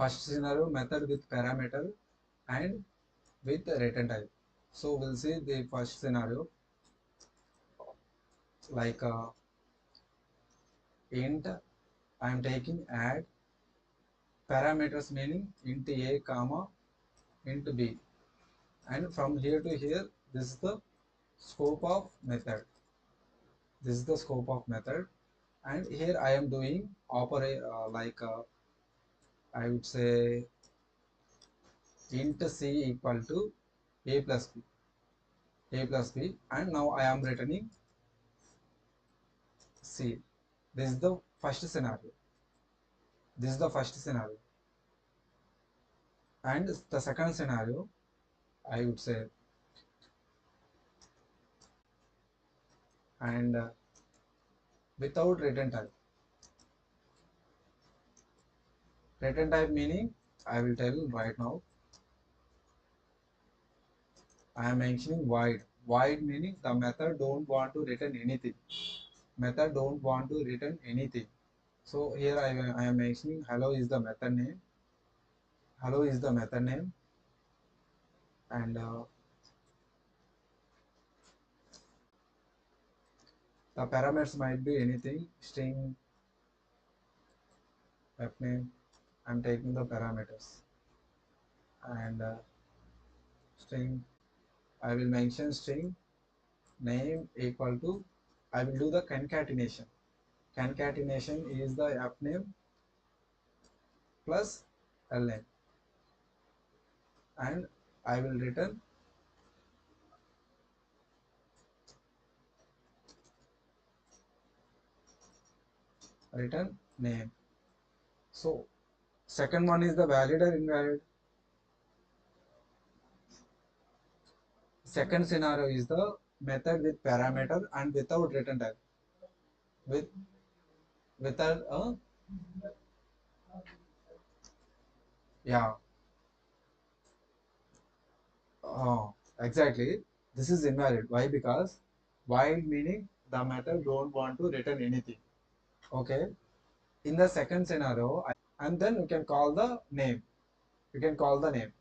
first scenario, method with parameter and with return type. So we'll see the first scenario, like int I am taking add parameters, meaning int a comma int b, and from here to here this is the scope of method. This is the scope of method, and here I am doing operate I would say int c equal to a plus b, and now I am returning c. This is the first scenario. This is the first scenario, and the second scenario I would say, and without return type. Return type meaning I will tell right now. I am mentioning void. Void meaning the method don't want to return anything. Method don't want to return anything. So here I am mentioning hello is the method name. Hello is the method name, and the parameters might be anything. String, app name. I'm taking the parameters, and string. I will mention string name equal to. I will do the concatenation. Concatenation is the app name plus ln, and I will return name. So second one is the valid or invalid. Second scenario is the method with parameter and without return type. With without yeah, exactly. This is invalid. Why? Because void meaning the method don't want to return anything. Okay. In the second scenario, and then you can call the name. You can call the name.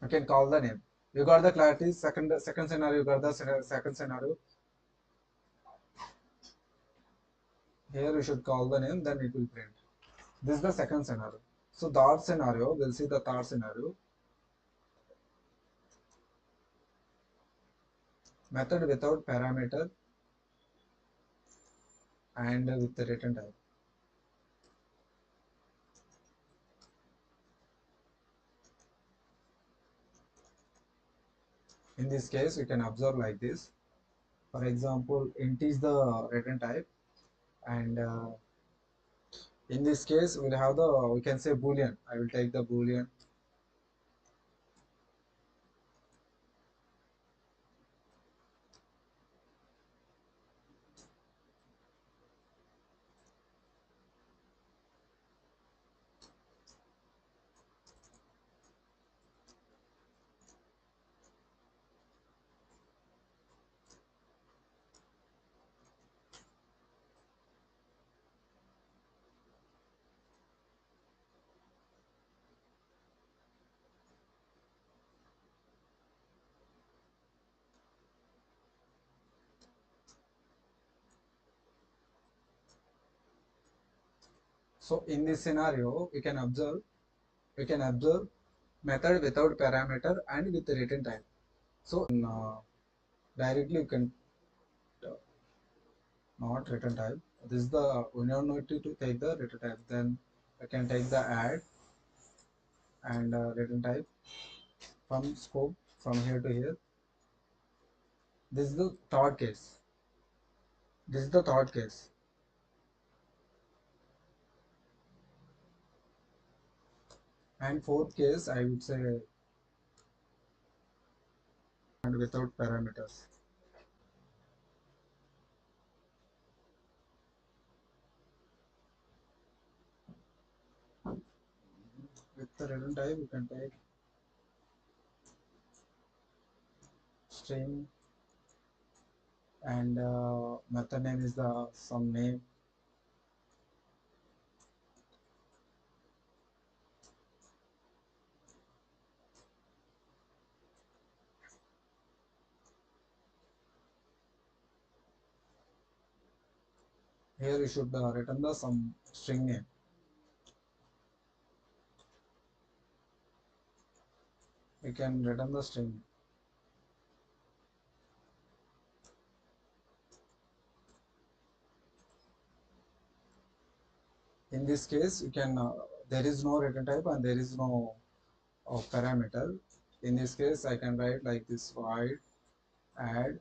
You can call the name. You got the clarity. Second scenario. You got the second scenario. Here you should call the name. Then it will print. This is the second scenario. So third scenario, we'll see the third scenario. Method without parameter and with the return type. In this case, we can observe like this. For example, int is the return type, and in this case, we'll have we can say boolean. I will take the boolean. So in this scenario, we can observe method without parameter and with the return type. So directly you can not return type. This is the we don't need to take the return type. Then I can take the add and return type from scope from here to here. This is the third case. This is the third case. And fourth case, I would say, and without parameters. With the return type, you can take string, and method name is the some name. Here you should return the some string name. We can return the string. In this case, you can there is no return type and there is no parameter. In this case, I can write like this: void add,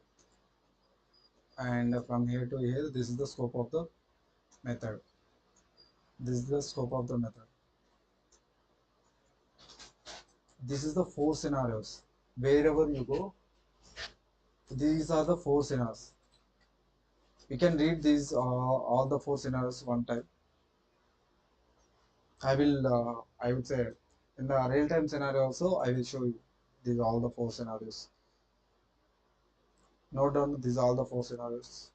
and from here to here, this is the scope of the method. This is the scope of the method. This is the four scenarios. Wherever you go, these are the four scenarios. You can read these all the four scenarios one time. I would say in the real-time scenario also, I will show you these all the four scenarios. Note down these all the four scenarios.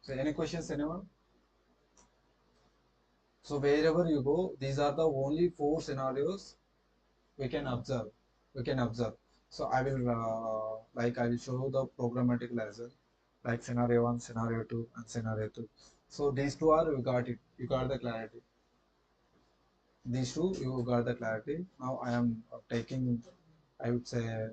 So any questions, anyone? So wherever you go, these are the only four scenarios we can observe. We can observe. So I will I will show the programmatic as well, like scenario one, scenario two, and scenario two. So these two are you got it. You got the clarity. These two you got the clarity. Now I am taking, I would say,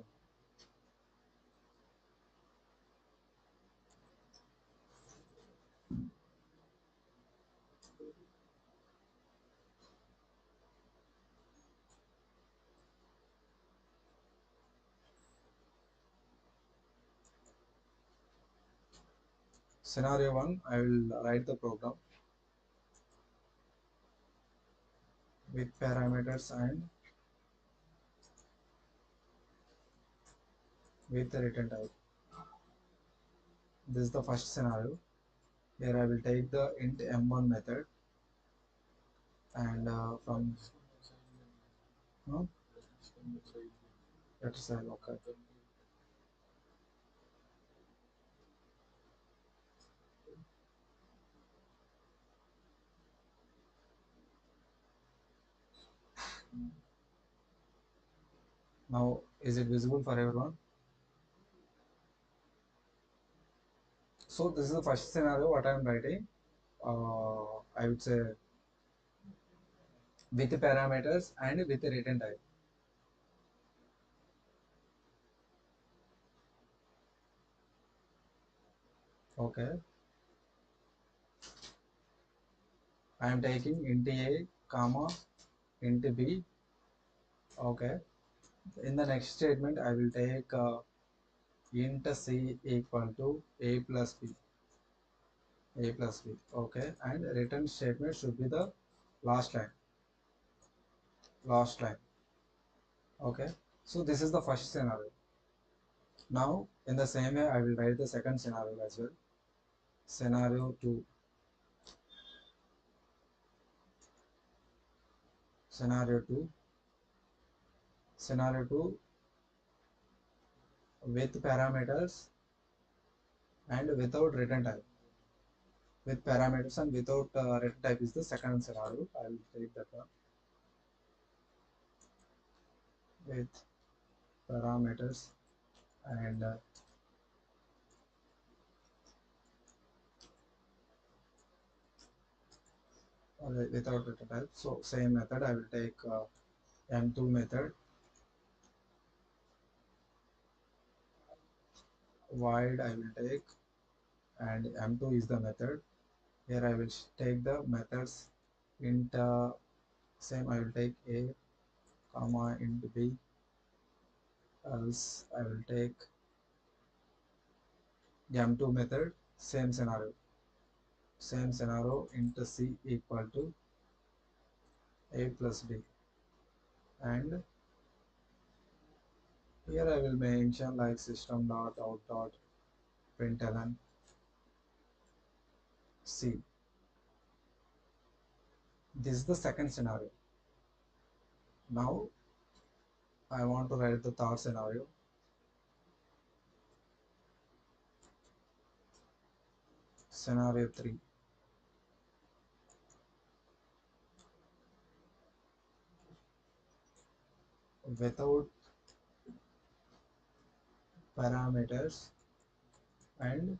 scenario one. I will write the program with parameters and with the return type. This is the first scenario. Here I will take the int m1 method and from no, that is okay. Now is it visible for everyone? So this is the first scenario what I am writing. I would say with the parameters and with the return type. Okay. I am taking int a comma int b. Okay. In the next statement, I will take int c equal to a plus b. A plus b. Okay. And return statement should be the last line. Last line. Okay. So this is the first scenario. Now, in the same way, I will write the second scenario as well. Scenario 2. Scenario 2. Scenario 2 with parameters and without return type. With parameters and without return type is the second scenario. I will take that one. With parameters and without return type. So same method I will take m2 method, void I will take, and m2 is the method. Here I will take the methods int same I will take a comma int b, else I will take m2 method, same scenario int c equal to a plus b, and here I will mention like system dot out dot println c. This is the second scenario. Now I want to write the third scenario. Scenario 3. Without parameters and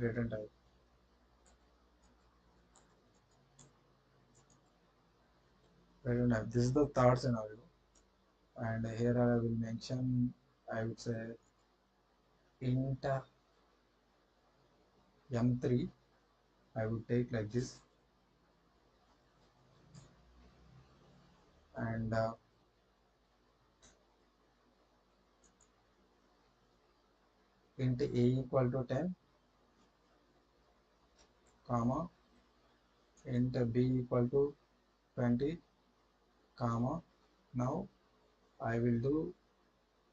return type. This is the third scenario, and here I will mention, I would say int m3 I would take like this, and int a equal to 10 comma int b equal to 20 comma. Now I will do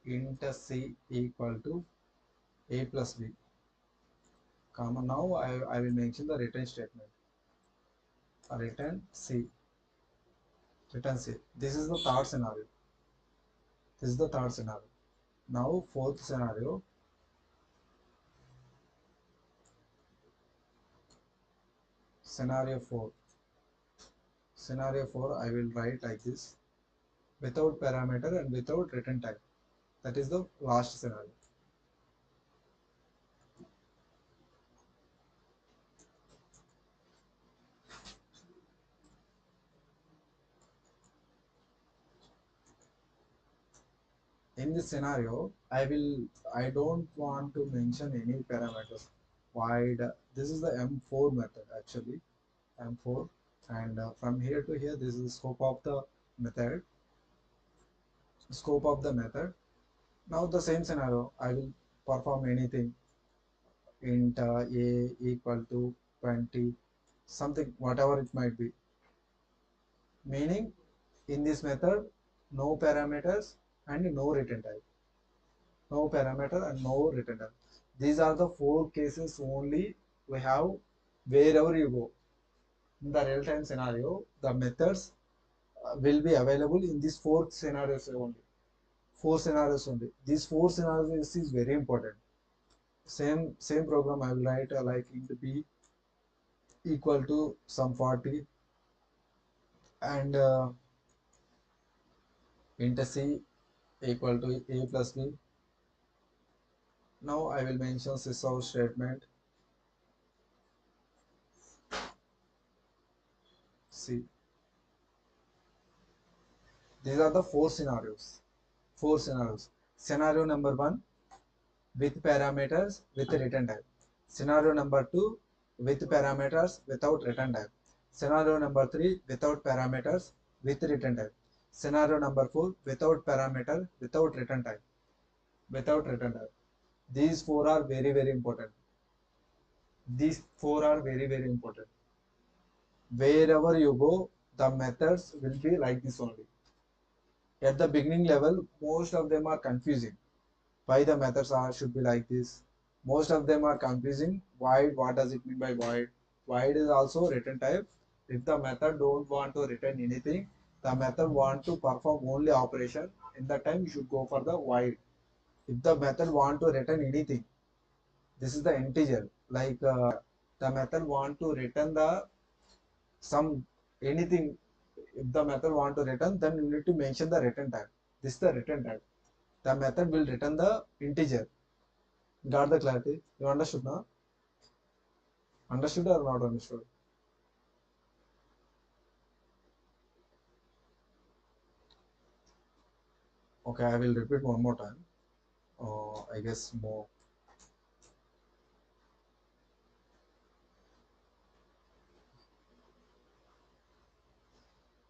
int c equal to a plus b comma. Now I will mention the return statement, return c. This is the third scenario. Now fourth scenario, scenario 4. I will write like this, without parameter and without return type. That is the last scenario. In this scenario, I don't want to mention any parameters. Void. This is the M4 method actually, M4, and from here to here, this is the scope of the method. Now the same scenario, I will perform anything int a equal to 20, something whatever it might be. Meaning in this method, no parameters and no return type. No parameter and no return type. These are the four cases only we have wherever you go. In the real-time scenario, the methods will be available in these four scenarios only. These four scenarios is very important. Same program I will write like int b equal to some 40 and int c equal to a plus b. Now I will mention sysout statement c. These are the four scenarios. Scenario number 1 with parameters with return type. Scenario number 2 with parameters without return type. Scenario number 3 without parameters with return type. Scenario number 4 without parameter without return type. These four are very important. Wherever you go, the methods will be like this only. At the beginning level, most of them are confusing. Why the methods should be like this? Most of them are confusing. Void, what does it mean by void? Void is also return type. If the method don't want to return anything, the method want to perform only operation, in that time you should go for the void. If the method want to return anything, this is the integer. Like the method want to return the some anything if the method want to return, then you need to mention the return type. This is the return type. The method will return the integer. Got the clarity? You understood now? Understood or not understood? Okay, I will repeat one more time. I guess more.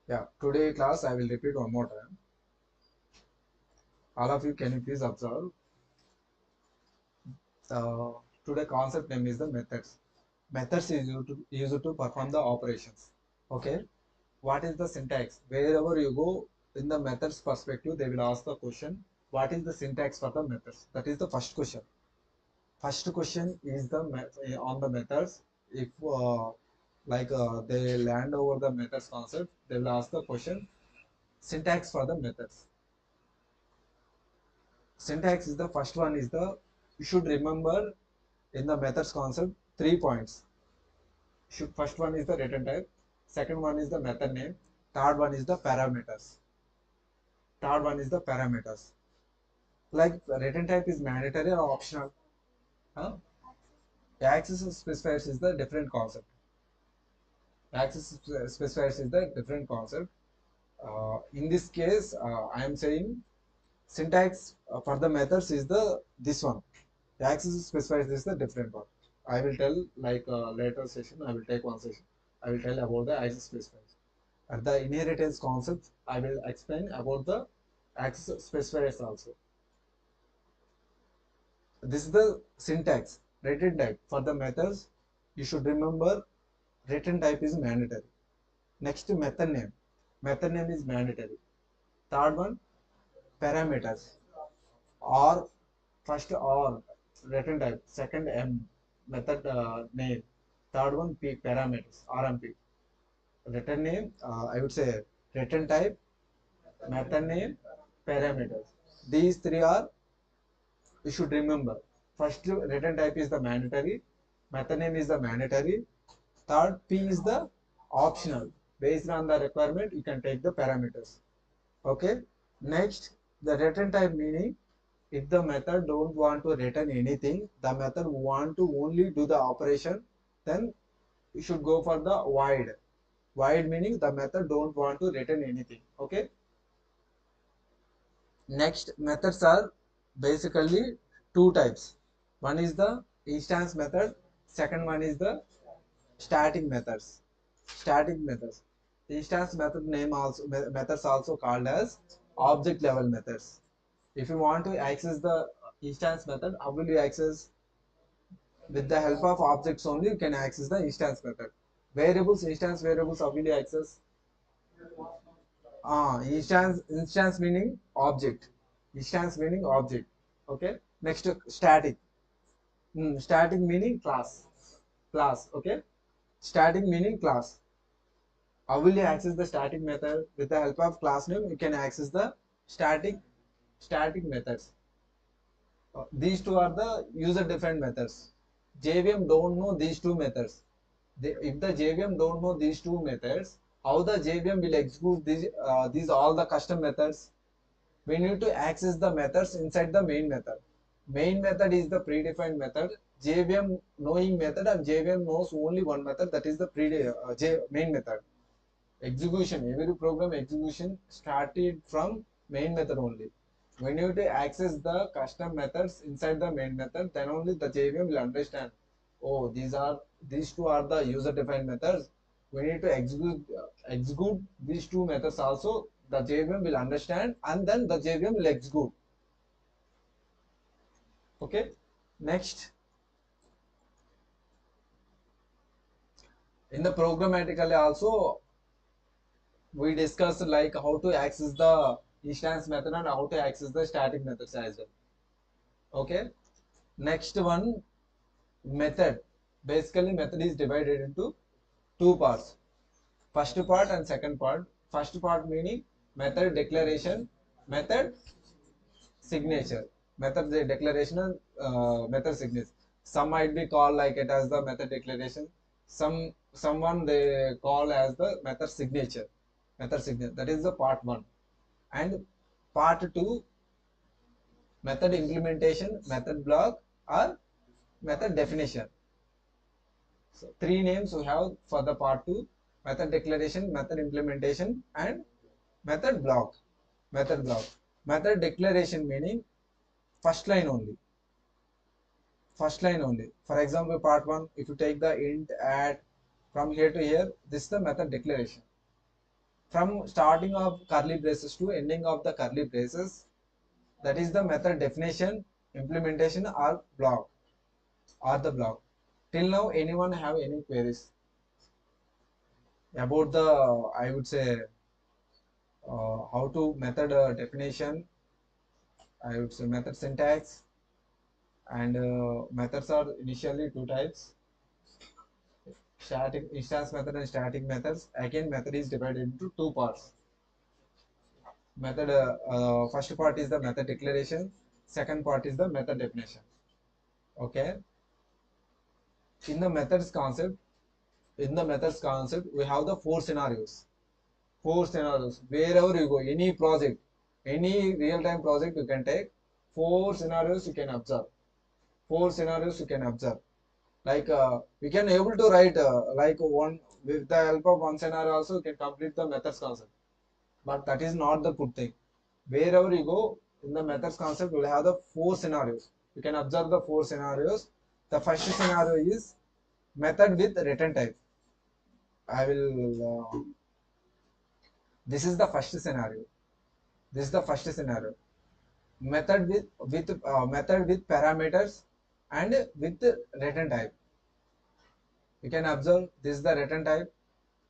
Yeah, today class I will repeat one more time. All of you, can you please observe? Uh, Today concept name is the methods. Methods is used to perform the operations. Okay. What is the syntax? Wherever you go in the methods perspective, they will ask the question, what is the syntax for the methods? That is the first question. First question is the on the methods. If they land over the methods concept, they will ask the question, syntax for the methods. Syntax is the first one is the, you should remember in the methods concept 3 points. First one is the return type, second one is the method name, third one is the parameters. Third one is the parameters. Like return type is mandatory or optional. Huh? Access specifiers is the different concept. Access specifiers is the different concept. In this case, I am saying syntax for the methods is the this one. Access specifiers is the different one. I will tell like later session. I will take one session. I will tell about the access specifiers. At the inheritance concept, I will explain about the access specifiers also. This is the syntax. Return type for the methods. You should remember return type is mandatory. Next, method name. Method name is mandatory. Third one, parameters. Or first or return type. Second M, method name. Third one P, parameters. RMP. Return name, I would say return type, method name, parameters. These three are, you should remember. First return type is the mandatory. Method name is the mandatory. Third P is the optional. Based on the requirement, you can take the parameters. Okay. Next, the return type meaning, if the method don't want to return anything, the method want to only do the operation, then you should go for the void. Void meaning the method don't want to return anything. Okay. Next, methods are basically two types. One is the instance method. Second one is the static methods. Static methods. Instance method name also, methods also called as object level methods. If you want to access the instance method, how will you access? With the help of objects only you can access the instance method. Variables, instance variables, how will you access? Instance meaning object. Instance meaning object. Okay. Next, static. Static meaning class. Class. Okay. Static meaning class. How will you access the static method? With the help of class name, you can access the static methods. These two are the user-defined methods. JVM don't know these two methods. If the JVM don't know these two methods, how the JVM will execute these all the custom methods? We need to access the methods inside the main method. Main method is the predefined method. JVM knowing method and JVM knows only one method, that is the main method. Execution, every program execution started from main method only. We need to access the custom methods inside the main method, then only the JVM will understand. Oh, these two are the user defined methods. We need to execute these two methods also. The JVM will understand and then the JVM will execute. Okay. Next, in the programmatically also we discussed like how to access the instance method and how to access the static methods as well. Okay. Next one, method. Basically, method is divided into two parts. First part and second part. First part meaning method declaration, method signature. Method declaration and method signature. Some might be called like it as the method declaration. Someone they call as the method signature. method signature. That is the part 1. And part 2, method implementation, method block, or method definition. So 3 names we have for the part 2: method declaration, method implementation, and method block. Method block. Method declaration meaning first line only. First line only. For example, part 1, if you take the int add from here to here, this is the method declaration. From starting of curly braces to ending of the curly braces, that is the method definition, implementation, or block, or the block. Till now, anyone have any queries about the, I would say, how to method definition, I would say method syntax, and methods are initially 2 types: static instance method and static methods. Again, method is divided into 2 parts. Method first part is the method declaration, second part is the method definition. Okay. In the methods concept, we have the 4 scenarios. 4 scenarios. Wherever you go, any project, any real-time project you can take, 4 scenarios you can observe. 4 scenarios you can observe. Like we can able to write like one, with the help of one scenario also you can complete the methods concept. But that is not the good thing. Wherever you go, in the methods concept, you will have the 4 scenarios. You can observe the 4 scenarios. The first scenario is method with return type. I will. This is the first scenario. This is the first scenario. Method with parameters and with return type. You can observe this is the return type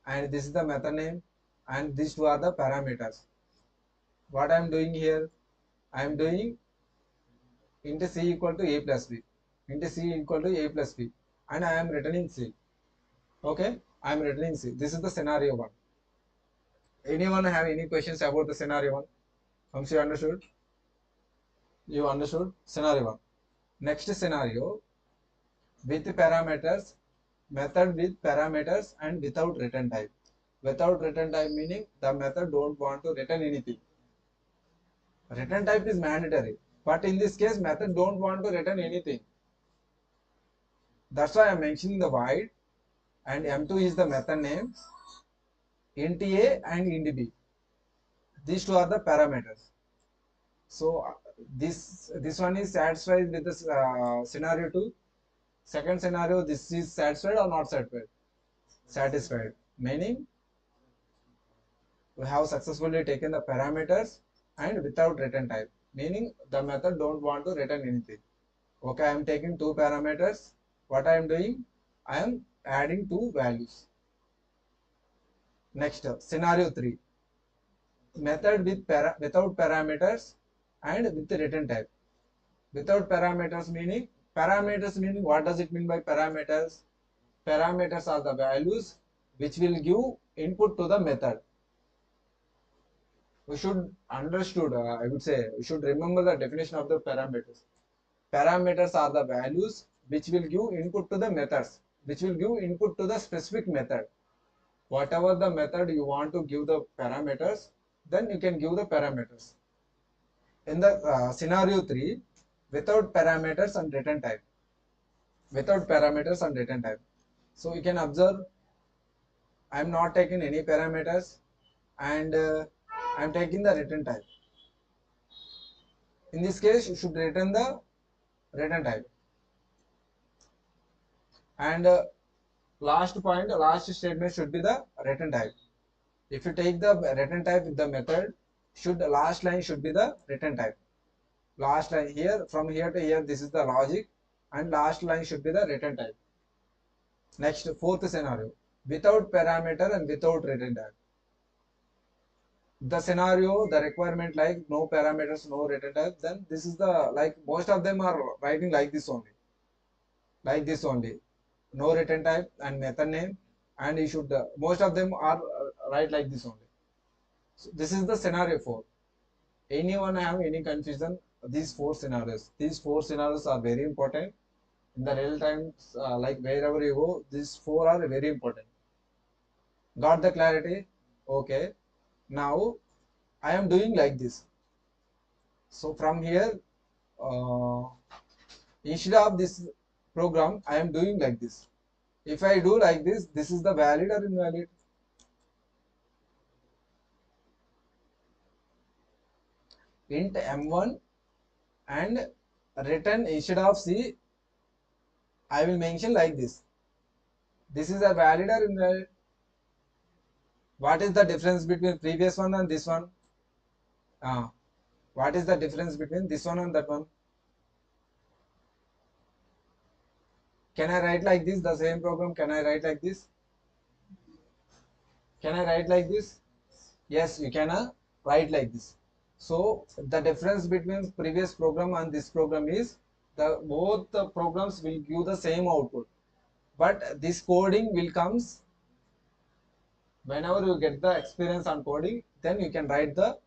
and this is the method name and these 2 are the parameters. What I am doing here, I am doing int c equal to a plus b, int c equal to a plus b, and I am returning c. Okay, I am returning c. This is the scenario 1. Anyone have any questions about the scenario 1? Hope you understood. You understood scenario 1. Next scenario, with parameters, method with parameters and without return type. Without return type meaning the method don't want to return anything. Return type is mandatory, but in this case method don't want to return anything. That's why I am mentioning the void, and m2 is the method name, int a and int b. These 2 are the parameters. So this one is satisfied with this scenario 2. Second scenario, this is satisfied or not satisfied? Satisfied, meaning we have successfully taken the parameters and without return type, meaning the method don't want to return anything. Okay, I am taking 2 parameters. What I am doing? I am adding 2 values. Next, scenario 3. Method with without parameters and with return type. Without parameters meaning what does it mean by parameters? Parameters are the values which will give input to the method. We should understood, I would say, we should remember the definition of the parameters. Parameters are the values which will give input to the methods, which will give input to the specific method. Whatever the method you want to give the parameters, then you can give the parameters. In the scenario 3, without parameters and return type. Without parameters and return type. So you can observe I am not taking any parameters and I am taking the return type. In this case, you should return the return type. And last statement should be the return type. If you take the return type with the method, last line should be the return type. Last line here, from here to here, this is the logic, and last line should be the return type. Next, fourth scenario, without parameter and without return type. The scenario, the requirement like no parameters, no return type, then this is the, like most of them are writing like this only. Like this only. No return type and method name, and you should, most of them are write like this only. So this is the scenario 4. Anyone have any confusion? These 4 scenarios. These 4 scenarios are very important. In the real time, like wherever you go, these 4 are very important. Got the clarity? Okay. Now I am doing like this. So from here, uh, instead of this program, I am doing like this. If I do like this is the valid or invalid? Int m1 and return instead of C, I will mention like this. This is a valid or invalid? What is the difference between previous one and this one? Uh, what is the difference between this one and that one? Can I write like this? The same program, can I write like this? Can I write like this? Yes, you can write like this. So the difference between previous program and this program is the both the programs will give the same output, but this coding will comes whenever you get the experience on coding. Then you can write the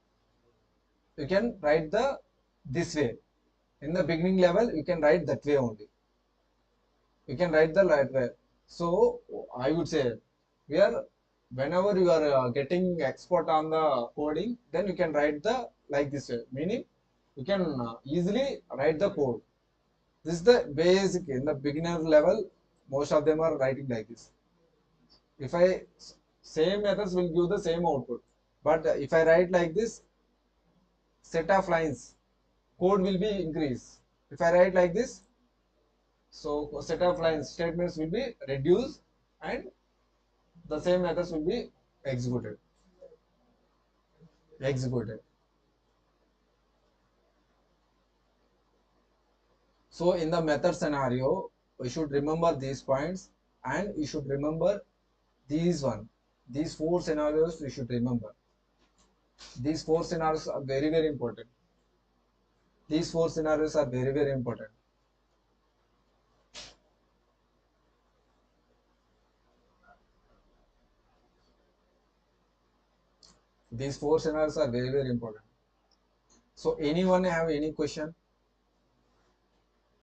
this way. In the beginning level, you can write that way only. You can write the right way. So I would say where whenever you are getting expert on the coding, then you can write the like this way. Meaning you can easily write the code. This is the basic in the beginner level. Most of them are writing like this. If I same methods will give the same output, but if I write like this, set of lines, code will be increased. If I write like this, so set of lines statements will be reduced and the same methods will be executed. Executed. So in the method scenario, we should remember these points and you should remember these one. These four scenarios we should remember. These four scenarios are very, very important. These four scenarios are very, very important. These four scenarios are very, very important. So anyone have any question?